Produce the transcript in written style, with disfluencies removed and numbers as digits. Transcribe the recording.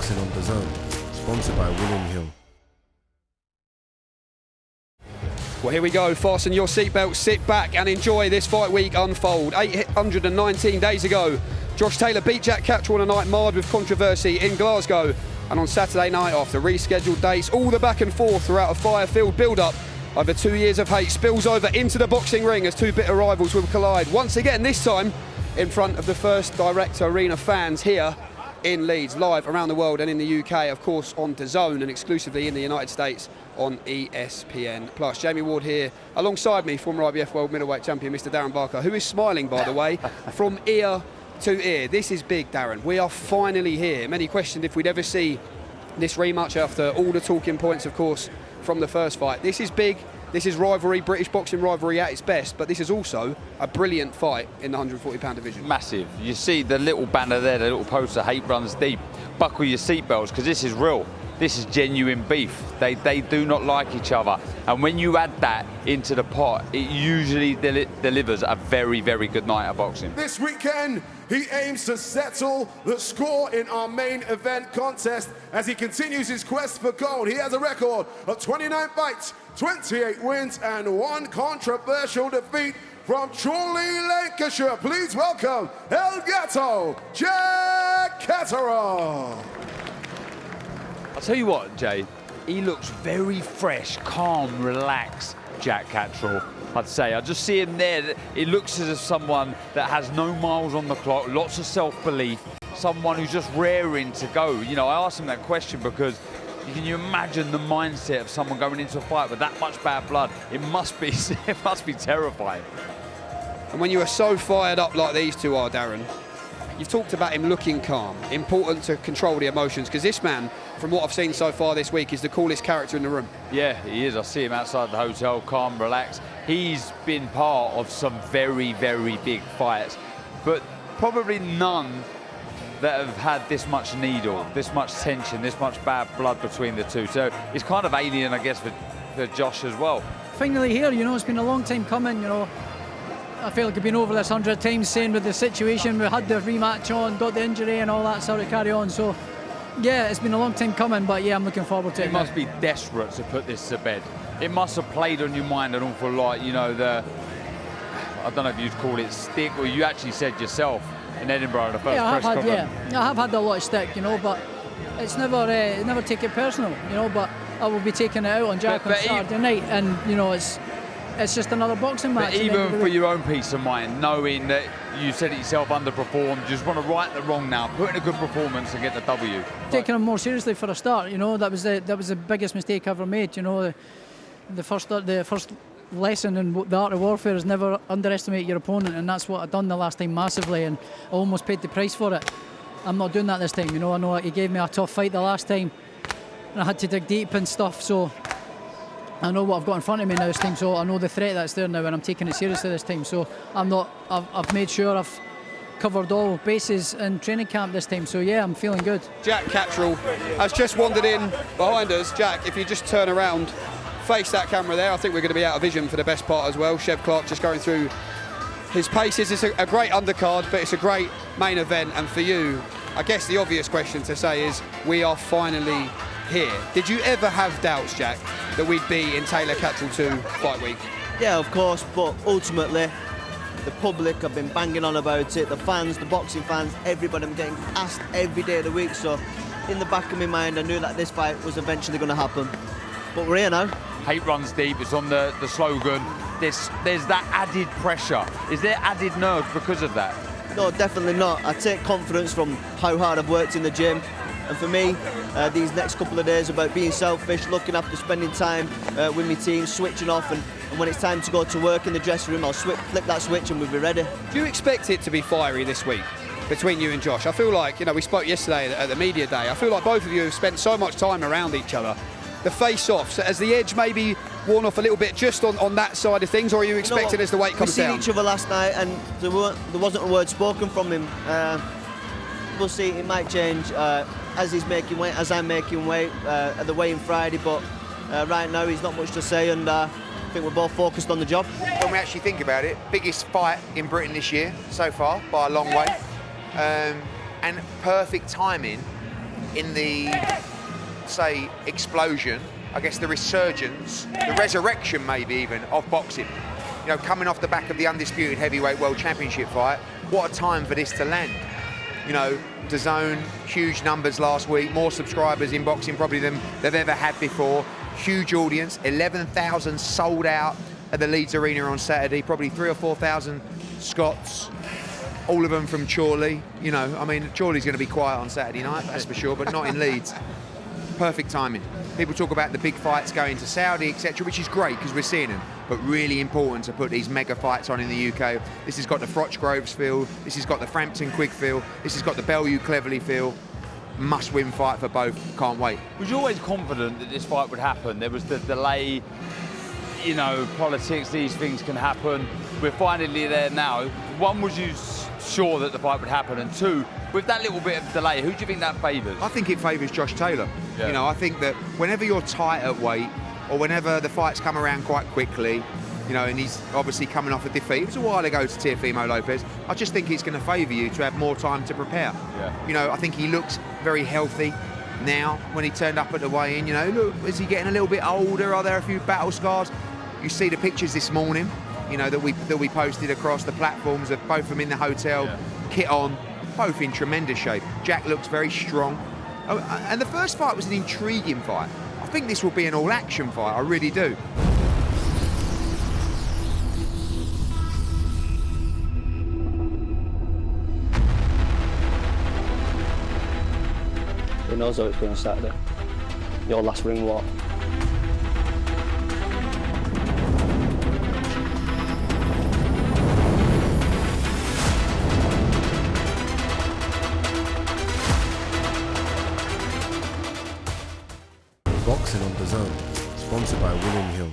Boxing on DAZN, sponsored by William Hill. Well, here we go. Fasten your seatbelts, sit back and enjoy this fight week unfold. 819 days ago, Josh Taylor beat Jack Catterall on a night marred with controversy in Glasgow. And on Saturday night, after rescheduled dates, all the back and forth throughout a fire-filled build-up over 2 years of hate spills over into the boxing ring as two bitter rivals will collide. Once again, this time in front of the first direct arena fans here in Leeds, live around the world and in the UK, of course, on DAZN and exclusively in the United States on ESPN+. Jamie Ward here, alongside me, former IBF World Middleweight Champion, Mr. Darren Barker, who is smiling, by the way, from ear to ear. This is big, Darren. We are finally here. Many questioned if we'd ever see this rematch after all the talking points, of course, from the first fight. This is big. This is rivalry, British boxing rivalry at its best, but this is also a brilliant fight in the 140-pound division. Massive. You see the little banner there, the little poster, hate runs deep. Buckle your seatbelts, because this is real. This is genuine beef. They do not like each other. And when you add that into the pot, it usually delivers a very, very good night of boxing. This weekend, he aims to settle the score in our main event contest as he continues his quest for gold. He has a record of 29 fights, 28 wins, and 1 controversial defeat from Chorley, Lancashire. Please welcome El Gato, Jack Catterall. I'll tell you what, Jay, he looks very fresh, calm, relaxed, Jack Catterall, I'd say. I just see him there. It looks as if someone that has no miles on the clock, lots of self-belief, someone who's just raring to go. You know, I asked him that question because can you imagine the mindset of someone going into a fight with that much bad blood? It must be, it must be terrifying. And when you are so fired up like these two are, Darren, you've talked about him looking calm, important to control the emotions, because this man, from what I've seen so far this week, is the coolest character in the room. Yeah, he is. I see him outside the hotel, calm, relaxed. He's been part of some very, very big fights, but probably none that have had this much needle, this much tension, this much bad blood between the two. So it's kind of alien, I guess, for Josh as well. Finally here, you know, it's been a long time coming, you know. I feel like I've been over this 100 times, saying with the situation, we had the rematch on, got the injury and all that sort of carry on. So, yeah, it's been a long time coming, but yeah, I'm looking forward to it. You must be desperate to put this to bed. It must have played on your mind an awful lot, you know, I don't know if you'd call it stick, or you actually said yourself in Edinburgh in the first press conference. Yeah, I have had a lot of stick, you know, but it's never take it personal, you know, but I will be taking it out on Jack on Saturday night, and, you know, it's just another boxing match. But even for your own peace of mind, knowing that you said it yourself, underperformed, you just want to right the wrong now, put in a good performance and get the W. Taking him more seriously for a start, you know, that was the biggest mistake I ever made, you know. The first lesson in the art of warfare is never underestimate your opponent, and that's what I done the last time massively, and I almost paid the price for it. I'm not doing that this time, you know. I know he gave me a tough fight the last time, and I had to dig deep and stuff, so I know what I've got in front of me now this time, so I know the threat that's there now, and I'm taking it seriously this time. So I've made sure I've covered all bases in training camp this time, so yeah, I'm feeling good. Jack Catterall has just wandered in behind us. Jack, if you just turn around, face that camera there, I think we're going to be out of vision for the best part as well. Chev Clark just going through his paces. It's a great undercard, but it's a great main event, and for you, I guess the obvious question to say is, we are finally here. Did you ever have doubts, Jack, that we'd be in Taylor Catterall 2 fight week? Yeah, of course, but ultimately the public have been banging on about it, the fans, the boxing fans, everybody. I'm getting asked every day of the week, so in the back of my mind I knew that this fight was eventually going to happen, but we're here now. Hate runs deep, it's on the slogan. There's that added pressure. Is there added nerves because of that? No, definitely not. I take confidence from how hard I've worked in the gym, and for me, these next couple of days about being selfish, looking after spending time with my team, switching off, and when it's time to go to work in the dressing room, I'll flip that switch and we'll be ready. Do you expect it to be fiery this week between you and Josh? I feel like, you know, we spoke yesterday at the media day, I feel like both of you have spent so much time around each other. The face-offs, has the edge maybe worn off a little bit just on that side of things, or are you expecting as the weight comes down? We seen each other last night and there wasn't a word spoken from him. We'll see, it might change as he's making weight, as I'm making weight at the weigh-in Friday, but right now he's not much to say, and I think we're both focused on the job. When we actually think about it, biggest fight in Britain this year so far by a long way, and perfect timing in the, say, explosion, I guess the resurgence, the resurrection maybe even, of boxing. You know, coming off the back of the undisputed heavyweight world championship fight, what a time for this to land. You know, DAZN, huge numbers last week, more subscribers in boxing probably than they've ever had before. Huge audience, 11,000 sold out at the Leeds Arena on Saturday, probably 3,000 or 4,000 Scots, all of them from Chorley. You know, I mean, Chorley's going to be quiet on Saturday night, that's for sure, but not in Leeds. Perfect timing. People talk about the big fights going to Saudi, etc., which is great because we're seeing them, but really important to put these mega fights on in the UK. This has got the Frochgroves feel, this has got the Frampton Quigg feel, this has got the Bellew Cleverley feel. Must-win fight for both. Can't wait. Was you always confident that this fight would happen? There was the delay, you know, politics, these things can happen. We're finally there now. One, was you sure that the fight would happen? And two, with that little bit of delay, who do you think that favours? I think it favours Josh Taylor. Yeah. You know, I think that whenever you're tight at weight, or whenever the fights come around quite quickly, you know, and he's obviously coming off a defeat. It was a while ago to Teofimo Lopez. I just think it's going to favour you to have more time to prepare. Yeah. You know, I think he looks very healthy now when he turned up at the weigh-in. You know, look, is he getting a little bit older? Are there a few battle scars? You see the pictures this morning, you know, that we posted across the platforms of both of them in the hotel, kit on, both in tremendous shape. Jack looks very strong. Oh, and the first fight was an intriguing fight. I think this will be an all-action fight, I really do. Who knows how it's going on Saturday? Your last ring walk. Boxing on DAZN, sponsored by William Hill.